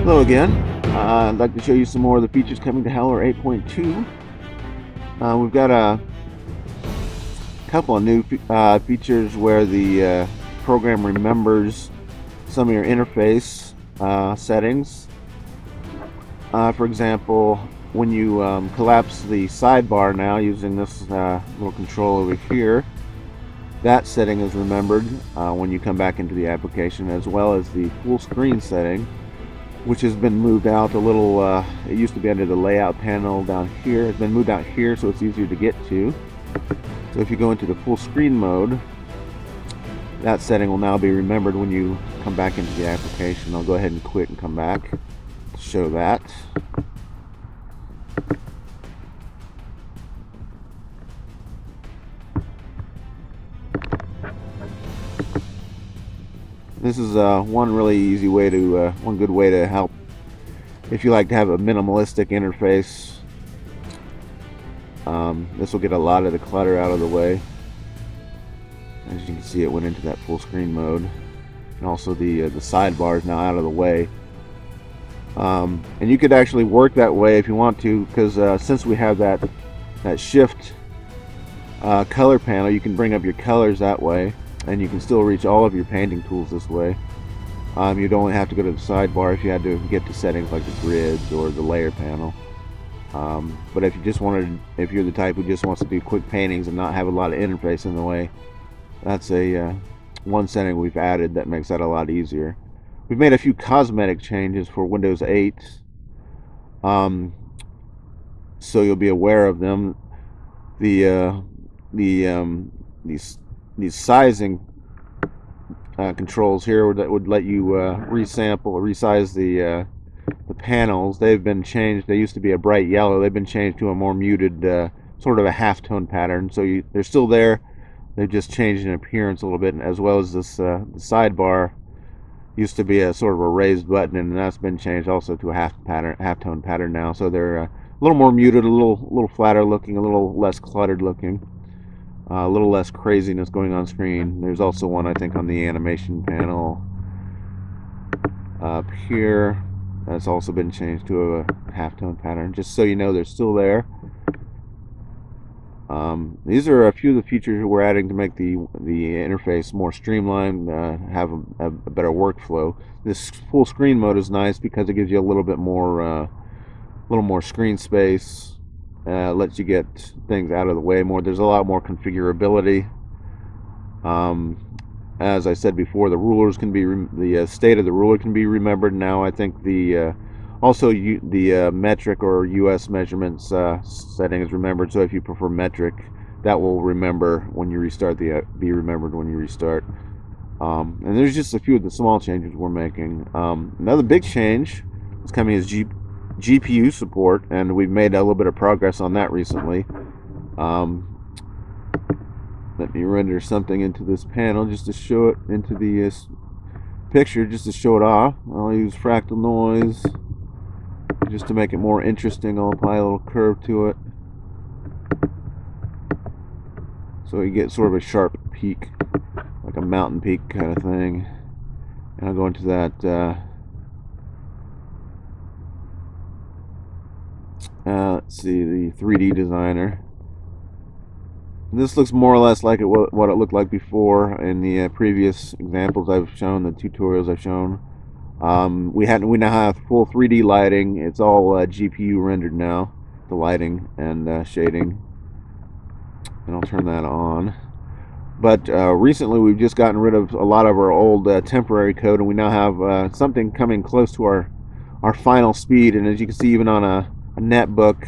Hello again. I'd like to show you some more of the features coming to Howler 8.2. We've got a couple of new features where the program remembers some of your interface settings. For example, when you collapse the sidebar now using this little control over here, that setting is remembered when you come back into the application, as well as the full screen setting, which has been moved out a little. It used to be under the layout panel down here. It's been moved out here so it's easier to get to. So if you go into the full screen mode, that setting will now be remembered when you come back into the application. I'll go ahead and quit and come back to show that. This is one really easy way to, one good way to help if you like to have a minimalistic interface. This will get a lot of the clutter out of the way. As you can see, it went into that full screen mode, and also the sidebar is now out of the way. And you could actually work that way if you want to, because since we have that shift color panel, you can bring up your colors that way. And you can still reach all of your painting tools this way. You'd only have to go to the sidebar if you had to get to settings like the grids or the layer panel. But if you just wanted, if you're the type who just wants to do quick paintings and not have a lot of interface in the way, that's a one setting we've added that makes that a lot easier. We've made a few cosmetic changes for Windows 8, so you'll be aware of them. These sizing controls here that would let you resize the panels. They've been changed. They used to be a bright yellow. They've been changed to a more muted, sort of a half-tone pattern. So they're still there. They've just changed in appearance a little bit, as well as this the sidebar used to be a sort of a raised button, and that's been changed also to a half-tone pattern now. So they're a little more muted, a little flatter looking, a little less cluttered looking. A little less craziness going on screen. There's also one, I think, on the animation panel up here that's also been changed to a halftone pattern, just so you know they're still there. These are a few of the features we're adding to make the interface more streamlined, have a better workflow. This full screen mode is nice because it gives you a little bit more screen space. Lets you get things out of the way more. There's a lot more configurability. As I said before, the rulers can be the state of the ruler can be remembered now. I think the metric or US measurements setting is remembered. So if you prefer metric, that will remember when you restart be remembered when you restart. And there's just a few of the small changes we're making. Another big change is coming is GPU support, and we've made a little bit of progress on that recently. Let me render something into this panel just to show it into the picture, just to show it off. I'll use fractal noise just to make it more interesting. I'll apply a little curve to it so you get sort of a sharp peak, like a mountain peak kind of thing. And I'll go into that let's see, the 3D designer. This looks more or less like what it looked like before in the previous examples I've shown, the tutorials I've shown. We now have full 3D lighting. It's all GPU rendered now, the lighting and shading. And I'll turn that on. But recently we've just gotten rid of a lot of our old temporary code, and we now have something coming close to our final speed. And as you can see, even on a netbook,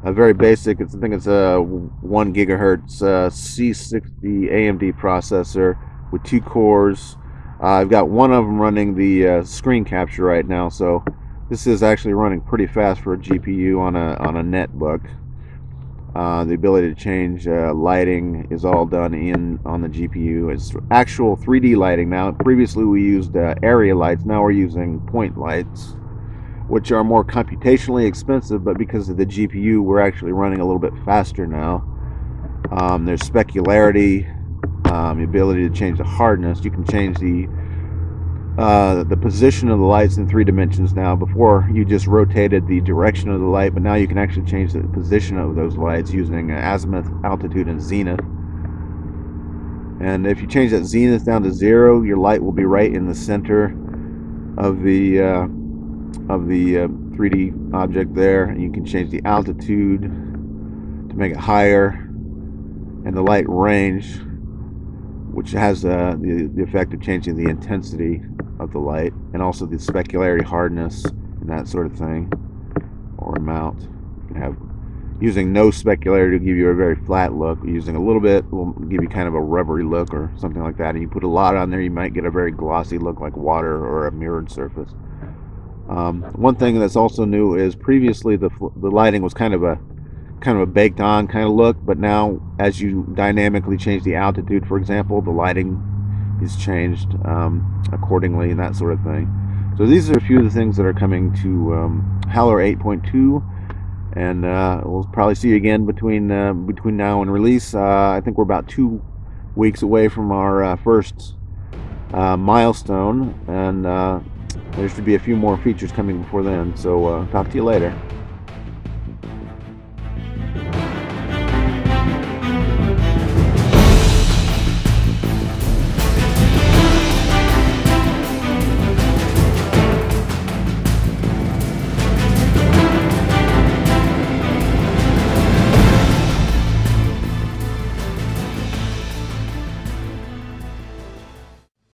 a very basic, I think it's a 1 gigahertz C60 AMD processor with 2 cores. I've got one of them running the screen capture right now, so this is actually running pretty fast for a GPU on a netbook. The ability to change lighting is all done on the GPU. It's actual 3D lighting now. Previously we used area lights. Now we're using point lights, which are more computationally expensive, but because of the GPU, we're actually running a little bit faster now. There's specularity, the ability to change the hardness. You can change the the position of the lights in 3 dimensions now. Before, you just rotated the direction of the light, but now you can actually change the position of those lights using azimuth, altitude, and zenith. And if you change that zenith down to 0, your light will be right in the center of the 3D object there. And you can change the altitude to make it higher, and the light range, which has the effect of changing the intensity of the light, and also the specularity, hardness, and that sort of thing, or amount. You can have, using no specularity to give you a very flat look. Using a little bit will give you kind of a rubbery look or something like that. And you put a lot on there, you might get a very glossy look like water or a mirrored surface. One thing that's also new is previously the lighting was kind of a baked on kind of look, but now as you dynamically change the altitude, for example, the lighting is changed accordingly and that sort of thing. So these are a few of the things that are coming to Howler 8.2, and we'll probably see you again between now and release. I think we're about 2 weeks away from our first milestone, and there should be a few more features coming before then. So talk to you later.